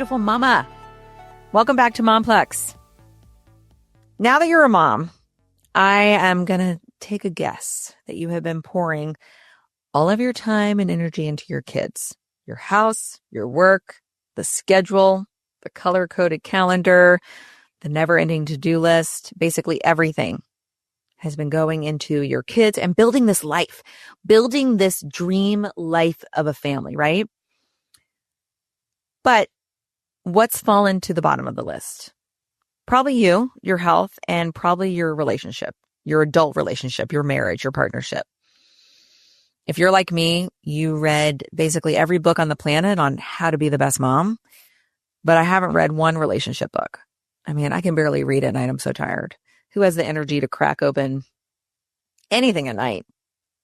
beautiful mama. Welcome back to Momplex. Now that you're a mom, I am going to take a guess that you have been pouring all of your time and energy into your kids, your house, your work, the schedule, the color-coded calendar, the never-ending to-do list, basically everything has been going into your kids and building this life, building this dream life of a family, right? But what's fallen to the bottom of the list? Probably you, your health, and probably your relationship, your adult relationship, your marriage, your partnership. If you're like me, you read basically every book on the planet on how to be the best mom, but I haven't read one relationship book. I mean, I can barely read at night. I'm so tired. Who has the energy to crack open anything at night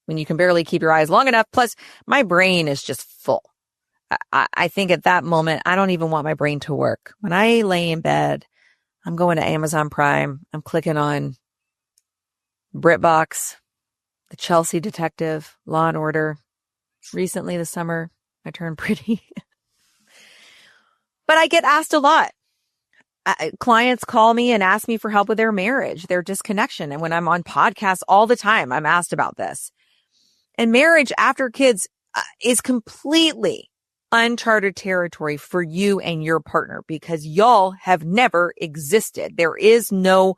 when you can barely keep your eyes long enough? Plus, my brain is just full. I think at that moment, I don't even want my brain to work. When I lay in bed, I'm going to Amazon Prime. I'm clicking on BritBox, The Chelsea Detective, Law and Order. Recently this summer, I turned pretty. But I get asked a lot. Clients call me and ask me for help with their marriage, their disconnection. And when I'm on podcasts all the time, I'm asked about this. And marriage after kids is completely uncharted territory for you and your partner because y'all have never existed. There is no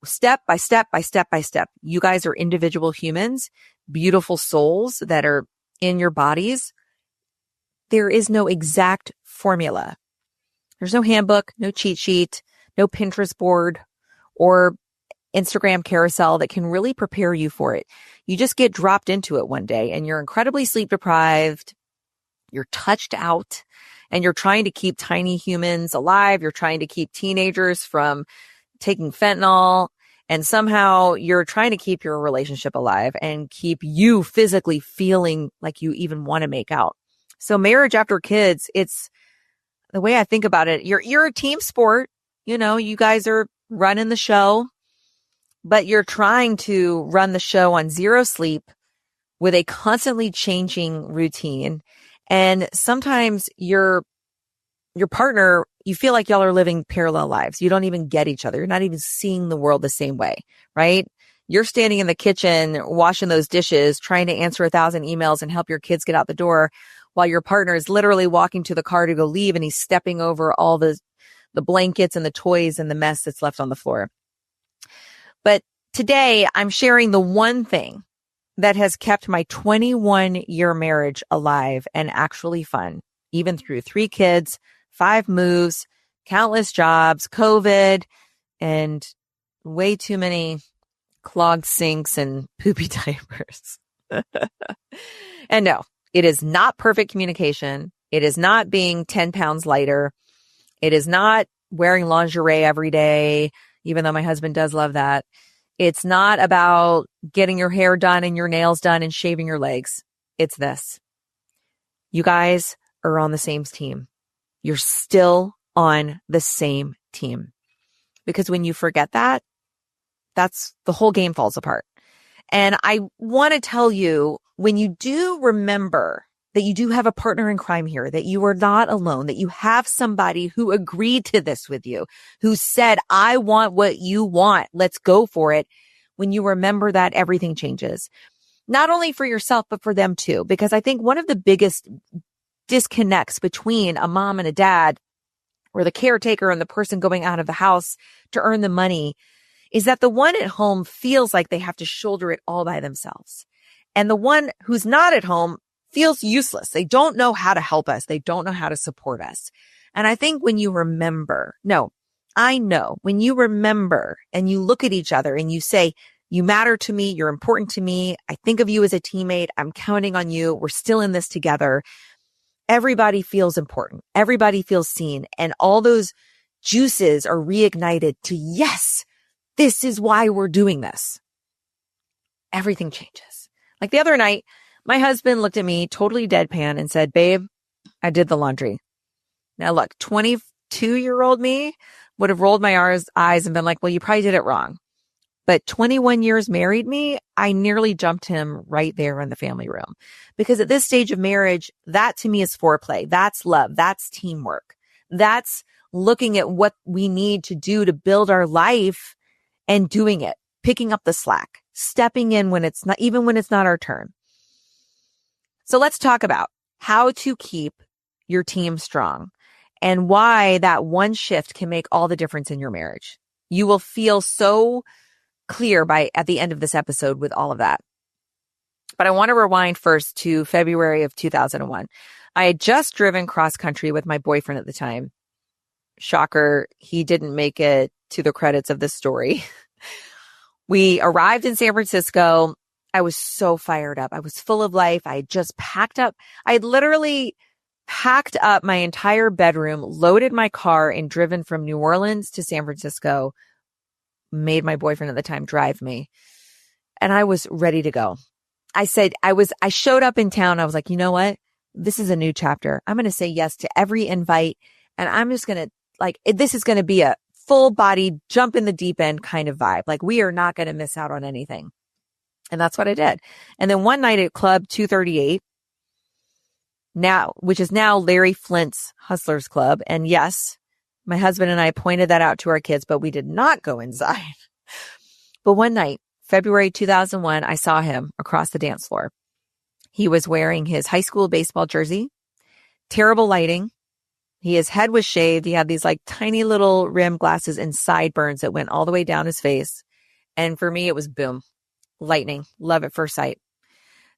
step by step by step by step. You guys are individual humans, beautiful souls that are in your bodies. There is no exact formula. There's no handbook, no cheat sheet, no Pinterest board or Instagram carousel that can really prepare you for it. You just get dropped into it one day and you're incredibly sleep deprived. You're touched out and you're trying to keep tiny humans alive. You're trying to keep teenagers from taking fentanyl. And somehow you're trying to keep your relationship alive and keep you physically feeling like you even want to make out. So marriage after kids, it's the way I think about it. You're a team sport. You know, you guys are running the show, but you're trying to run the show on zero sleep with a constantly changing routine. And sometimes your partner, you feel like y'all are living parallel lives. You don't even get each other. You're not even seeing the world the same way, right? You're standing in the kitchen, washing those dishes, trying to answer 1,000 emails and help your kids get out the door while your partner is literally walking to the car to go leave and he's stepping over all the blankets and the toys and the mess that's left on the floor. But today I'm sharing the one thing that has kept my 21-year marriage alive and actually fun, even through 3 kids, 5 moves, countless jobs, COVID, and way too many clogged sinks and poopy diapers. And no, it is not perfect communication. It is not being 10 pounds lighter. It is not wearing lingerie every day, even though my husband does love that. It's not about getting your hair done and your nails done and shaving your legs. It's this. You guys are on the same team. You're still on the same team. Because when you forget that, that's the whole game falls apart. And I want to tell you, when you do remember that you do have a partner in crime here, that you are not alone, that you have somebody who agreed to this with you, who said, I want what you want. Let's go for it. When you remember that, everything changes. Not only for yourself, but for them too. Because I think one of the biggest disconnects between a mom and a dad, or the caretaker and the person going out of the house to earn the money, is that the one at home feels like they have to shoulder it all by themselves. And the one who's not at home feels useless. They don't know how to help us. They don't know how to support us. And I think when you remember, when you remember and you look at each other and you say, you matter to me, you're important to me, I think of you as a teammate, I'm counting on you, we're still in this together. Everybody feels important. Everybody feels seen. And all those juices are reignited to, yes, this is why we're doing this. Everything changes. Like the other night, my husband looked at me totally deadpan and said, babe, I did the laundry. Now look, 22-year-old me would have rolled my eyes and been like, well, you probably did it wrong. But 21 years married me, I nearly jumped him right there in the family room. Because at this stage of marriage, that to me is foreplay. That's love. That's teamwork. That's looking at what we need to do to build our life and doing it, picking up the slack, stepping in when it's not, even when it's not our turn. So let's talk about how to keep your team strong and why that one shift can make all the difference in your marriage. You will feel so clear at the end of this episode with all of that. But I want to rewind first to February of 2001. I had just driven cross country with my boyfriend at the time. Shocker, he didn't make it to the credits of this story. We arrived in San Francisco. I was so fired up. I was full of life. I had just packed up. I had literally packed up my entire bedroom, loaded my car, and driven from New Orleans to San Francisco. Made my boyfriend at the time drive me. And I was ready to go. I showed up in town. I was like, you know what? This is a new chapter. I'm going to say yes to every invite. And I'm just going to this is going to be a full body jump in the deep end kind of vibe. Like, we are not going to miss out on anything. And that's what I did. And then one night at Club 238, which is now Larry Flint's Hustlers Club. And yes, my husband and I pointed that out to our kids, but we did not go inside. But one night, February 2001, I saw him across the dance floor. He was wearing his high school baseball jersey, terrible lighting. His head was shaved. He had these like tiny little rim glasses and sideburns that went all the way down his face. And for me, it was boom, lightning, love at first sight.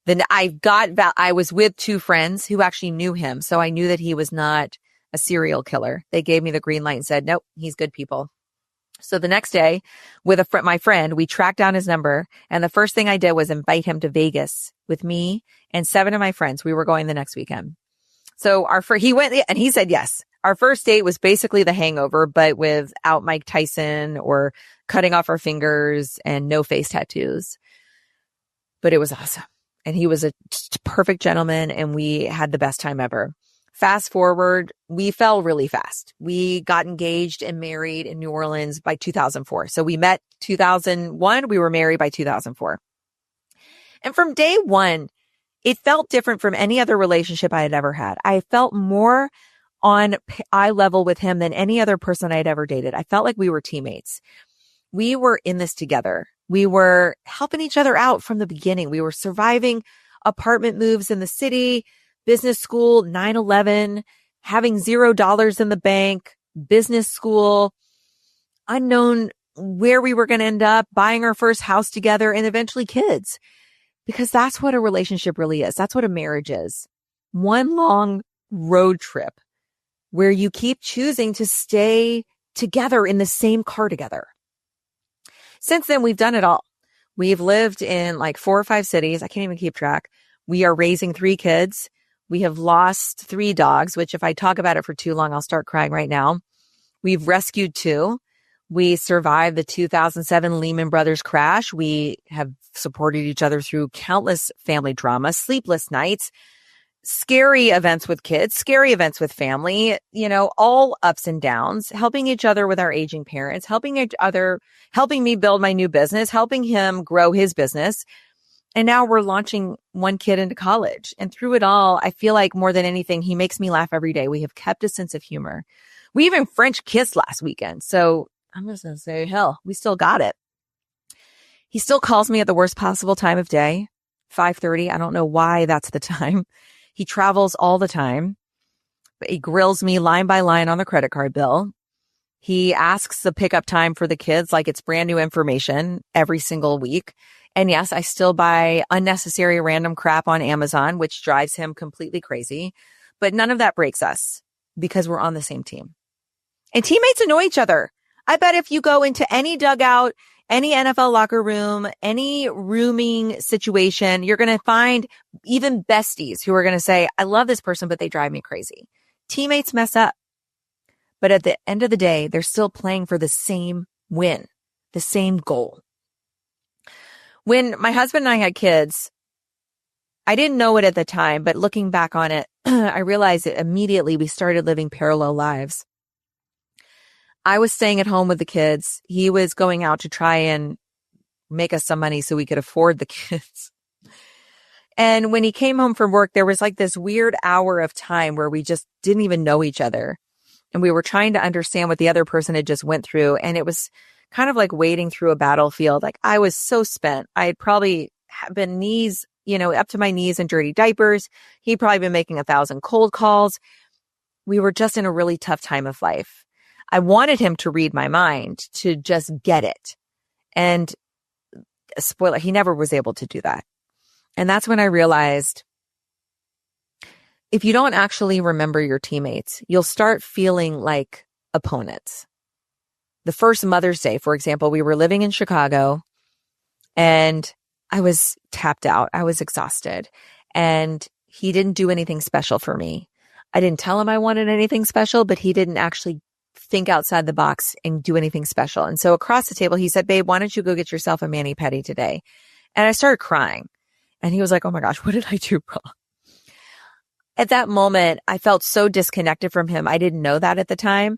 Then I was with two friends who actually knew him. So I knew that he was not a serial killer. They gave me the green light and said, nope, he's good people. So the next day with my friend, we tracked down his number. And the first thing I did was invite him to Vegas with me and 7 of my friends. We were going the next weekend. So he went and he said yes. Our first date was basically The Hangover, but without Mike Tyson or cutting off our fingers and no face tattoos. But it was awesome. And he was a perfect gentleman and we had the best time ever. Fast forward, we fell really fast. We got engaged and married in New Orleans by 2004. So we met 2001. We were married by 2004. And from day one, it felt different from any other relationship I had ever had. I felt more on eye level with him than any other person I had ever dated. I felt like we were teammates. We were in this together. We were helping each other out from the beginning. We were surviving apartment moves in the city, business school, 9/11, having $0 in the bank, business school, unknown where we were going to end up, buying our first house together, and eventually kids. Because that's what a relationship really is. That's what a marriage is. One long road trip where you keep choosing to stay together in the same car together. Since then, we've done it all. We've lived in like 4 or 5 cities. I can't even keep track. We are raising 3 kids. We have lost 3 dogs, which if I talk about it for too long, I'll start crying right now. We've rescued 2. We survived the 2007 Lehman Brothers crash. We have supported each other through countless family drama, sleepless nights, scary events with kids, scary events with family, all ups and downs, helping each other with our aging parents, helping me build my new business, helping him grow his business. And now we're launching one kid into college. And through it all, I feel like more than anything, he makes me laugh every day. We have kept a sense of humor. We even French kissed last weekend. So I'm just going to say, hell, we still got it. He still calls me at the worst possible time of day, 5:30. I don't know why that's the time. He travels all the time, but he grills me line by line on the credit card bill. He asks the pickup time for the kids like it's brand new information every single week. And yes, I still buy unnecessary random crap on Amazon, which drives him completely crazy. But none of that breaks us because we're on the same team. And teammates annoy each other. I bet if you go into any dugout, any NFL locker room, any rooming situation, you're going to find even besties who are going to say, I love this person, but they drive me crazy. Teammates mess up. But at the end of the day, they're still playing for the same win, the same goal. When my husband and I had kids, I didn't know it at the time, but looking back on it, I realized that immediately we started living parallel lives. I was staying at home with the kids. He was going out to try and make us some money so we could afford the kids. And when he came home from work, there was like this weird hour of time where we just didn't even know each other. and we were trying to understand what the other person had just went through. And it was kind of like wading through a battlefield. Like I was so spent. I had probably been up to my knees in dirty diapers. He'd probably been making 1,000 cold calls. We were just in a really tough time of life. I wanted him to read my mind, to just get it. And spoiler, he never was able to do that. And that's when I realized if you don't actually remember your teammates, you'll start feeling like opponents. The first Mother's Day, for example, we were living in Chicago and I was tapped out. I was exhausted and he didn't do anything special for me. I didn't tell him I wanted anything special, but he didn't actually think outside the box and do anything special. And so across the table, he said, babe, why don't you go get yourself a mani-pedi today? And I started crying. And he was like, oh my gosh, what did I do wrong? At that moment, I felt so disconnected from him. I didn't know that at the time,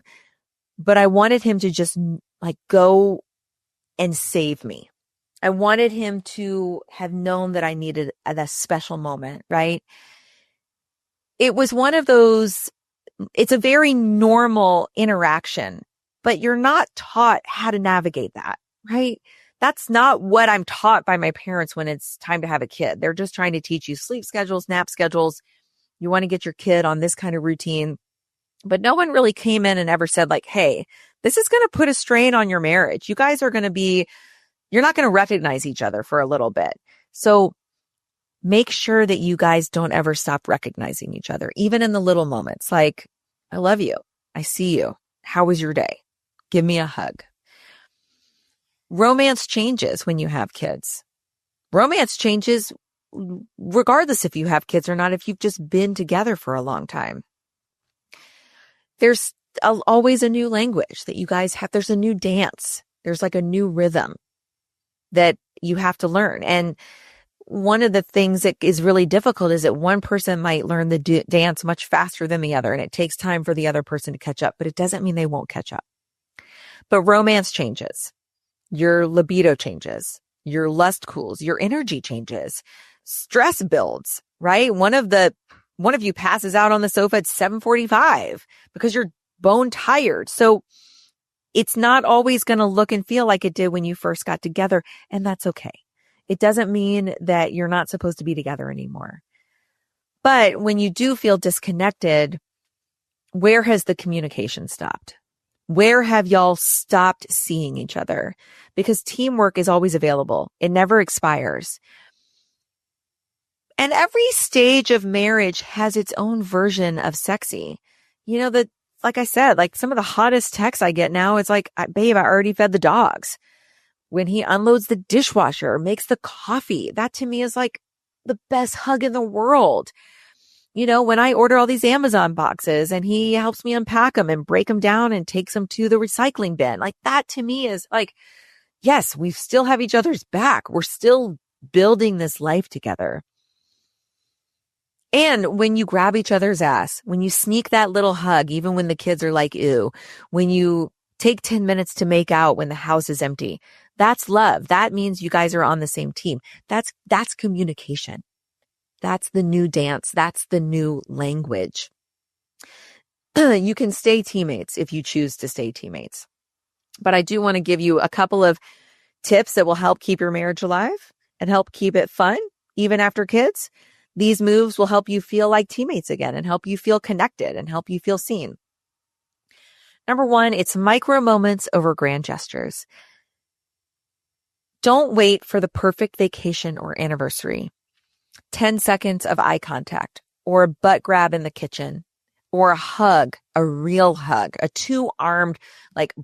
but I wanted him to just like go and save me. I wanted him to have known that I needed that special moment, right? It was one of those, it's a very normal interaction, but you're not taught how to navigate that, right? That's not what I'm taught by my parents when it's time to have a kid. They're just trying to teach you sleep schedules, nap schedules. You want to get your kid on this kind of routine. But no one really came in and ever said like, hey, this is going to put a strain on your marriage. You guys are going to be, you're not going to recognize each other for a little bit. So make sure that you guys don't ever stop recognizing each other, even in the little moments. Like, I love you. I see you. How was your day? Give me a hug. Romance changes when you have kids. Romance changes regardless if you have kids or not, if you've just been together for a long time. There's always a new language that you guys have. There's a new dance. There's like a new rhythm that you have to learn. And one of the things that is really difficult is that one person might learn the dance much faster than the other, and it takes time for the other person to catch up, but it doesn't mean they won't catch up. But romance changes. Your libido changes. Your lust cools. Your energy changes. Stress builds, right? One of you passes out on the sofa at 7:45 because you're bone tired. So it's not always going to look and feel like it did when you first got together, and that's okay. It doesn't mean that you're not supposed to be together anymore. But when you do feel disconnected, where has the communication stopped? Where have y'all stopped seeing each other? Because teamwork is always available. It never expires. And every stage of marriage has its own version of sexy. Like I said, like some of the hottest texts I get now, it's like, babe, I already fed the dogs. When he unloads the dishwasher, makes the coffee, that to me is like the best hug in the world. When I order all these Amazon boxes and he helps me unpack them and break them down and takes them to the recycling bin, like that to me is like, yes, we still have each other's back. We're still building this life together. And when you grab each other's ass, when you sneak that little hug, even when the kids are like, ew, when you take 10 minutes to make out when the house is empty, that's love. That means you guys are on the same team. That's communication. That's the new dance. That's the new language. You can stay teammates if you choose to stay teammates. But I do want to give you a couple of tips that will help keep your marriage alive and help keep it fun, even after kids. These moves will help you feel like teammates again and help you feel connected and help you feel seen. Number one, it's micro moments over grand gestures. Don't wait for the perfect vacation or anniversary. 10 seconds of eye contact or a butt grab in the kitchen or a hug, a real hug, a 2-armed, like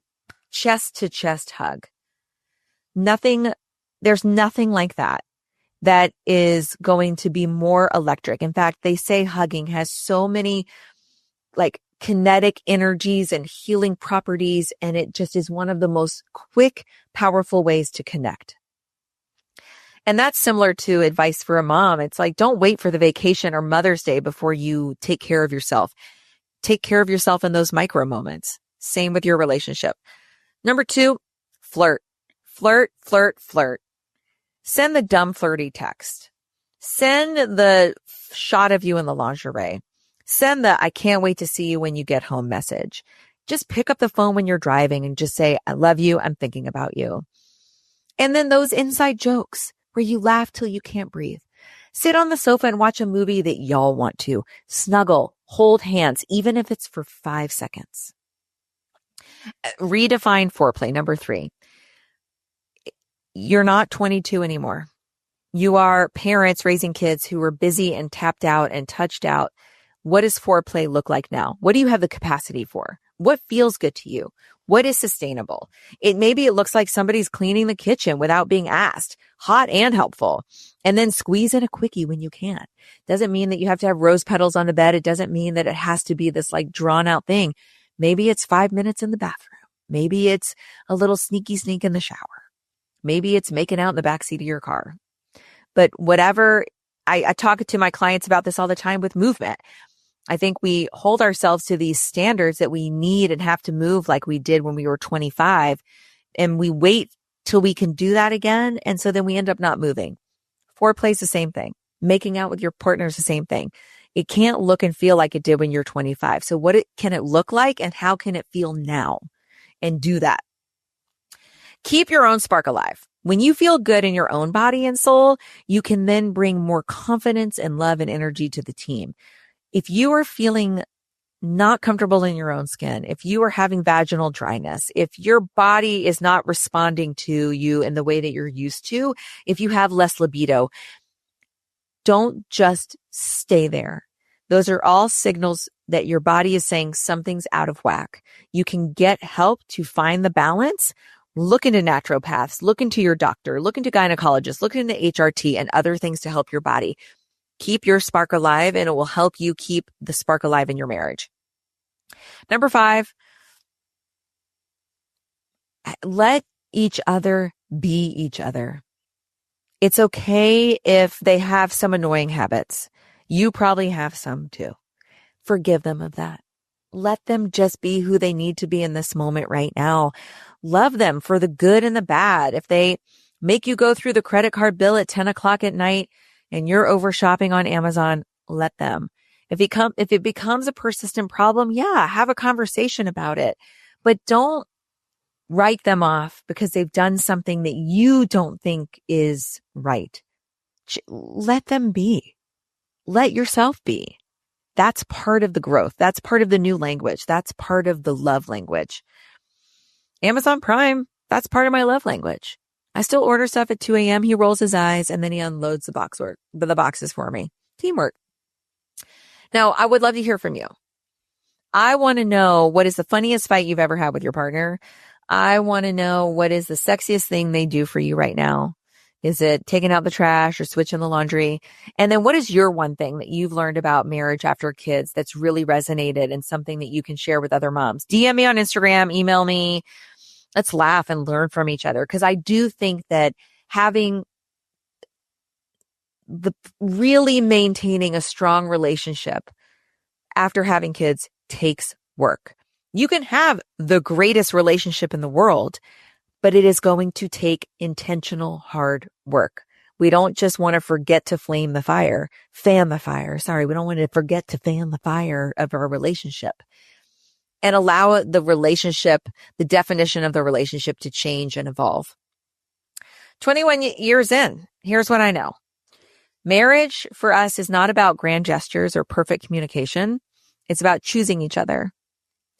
chest to chest hug. There's nothing like that is going to be more electric. In fact, they say hugging has so many like kinetic energies and healing properties, and it just is one of the most quick, powerful ways to connect. And that's similar to advice for a mom. It's like, don't wait for the vacation or Mother's Day before you take care of yourself. Take care of yourself in those micro moments. Same with your relationship. Number 2, flirt. Flirt, flirt, flirt. Send the dumb flirty text. Send the shot of you in the lingerie. Send the "I can't wait to see you when you get home" message. Just pick up the phone when you're driving and just say, "I love you. I'm thinking about you." And then those inside jokes where you laugh till you can't breathe. Sit on the sofa and watch a movie that y'all want to. Snuggle, hold hands, even if it's for 5 seconds. Redefine foreplay. Number 3. You're not 22 anymore. You are parents raising kids who are busy and tapped out and touched out. What does foreplay look like now? What do you have the capacity for? What feels good to you? What is sustainable? Maybe it looks like somebody's cleaning the kitchen without being asked, hot and helpful, and then squeeze in a quickie when you can. Doesn't mean that you have to have rose petals on the bed. It doesn't mean that it has to be this like drawn out thing. Maybe it's 5 minutes in the bathroom. Maybe it's a little sneaky sneak in the shower. Maybe it's making out in the backseat of your car. But whatever, I talk to my clients about this all the time with movement. I think we hold ourselves to these standards that we need and have to move like we did when we were 25. And we wait till we can do that again. And so then we end up not moving. Foreplay is the same thing. Making out with your partner is the same thing. It can't look and feel like it did when you're 25. So can it look like and how can it feel now? And do that. Keep your own spark alive. When you feel good in your own body and soul, you can then bring more confidence and love and energy to the team. If you are feeling not comfortable in your own skin, if you are having vaginal dryness, if your body is not responding to you in the way that you're used to, if you have less libido, don't just stay there. Those are all signals that your body is saying something's out of whack. You can get help to find the balance. Look into naturopaths, look into your doctor, look into gynecologists, look into HRT and other things to help your body. Keep your spark alive and it will help you keep the spark alive in your marriage. Number 5, let each other be each other. It's okay if they have some annoying habits. You probably have some too. Forgive them of that. Let them just be who they need to be in this moment right now. Love them for the good and the bad. If they make you go through the credit card bill at 10 o'clock at night and you're over shopping on Amazon, let them. If it becomes a persistent problem, have a conversation about it. But don't write them off because they've done something that you don't think is right. Let them be. Let yourself be. That's part of the growth. That's part of the new language. That's part of the love language. Amazon Prime, that's part of my love language. I still order stuff at 2 a.m. He rolls his eyes and then he unloads the boxes for me. Teamwork. Now, I would love to hear from you. I want to know what is the funniest fight you've ever had with your partner. I want to know what is the sexiest thing they do for you right now. Is it taking out the trash or switching the laundry? And then what is your one thing that you've learned about marriage after kids that's really resonated and something that you can share with other moms? DM me on Instagram, email me. Let's laugh and learn from each other. Because I do think that really maintaining a strong relationship after having kids takes work. You can have the greatest relationship in the world, but it is going to take intentional hard work. We don't just want to forget to fan the fire. We don't want to forget to fan the fire of our relationship and allow the definition of the relationship to change and evolve. 21 years in, here's what I know. Marriage for us is not about grand gestures or perfect communication. It's about choosing each other,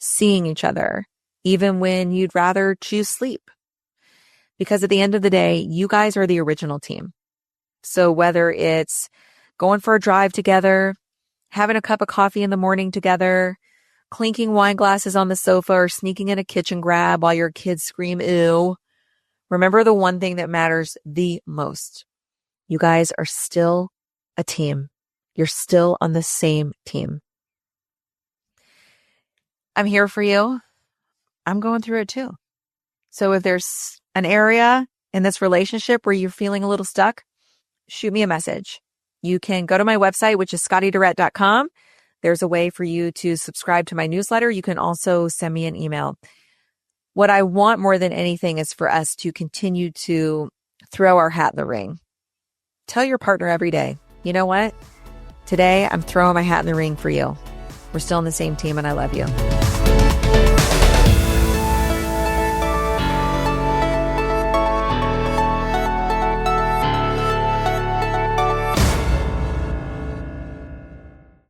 seeing each other, even when you'd rather choose sleep. Because at the end of the day, you guys are the original team. So whether it's going for a drive together, having a cup of coffee in the morning together, clinking wine glasses on the sofa, or sneaking in a kitchen grab while your kids scream, ew, remember the one thing that matters the most. You guys are still a team. You're still on the same team. I'm here for you. I'm going through it too. So if there's an area in this relationship where you're feeling a little stuck, shoot me a message. You can go to my website, which is scottydurrett.com. There's a way for you to subscribe to my newsletter. You can also send me an email. What I want more than anything is for us to continue to throw our hat in the ring. Tell your partner every day, you know what? Today I'm throwing my hat in the ring for you. We're still on the same team, and I love you.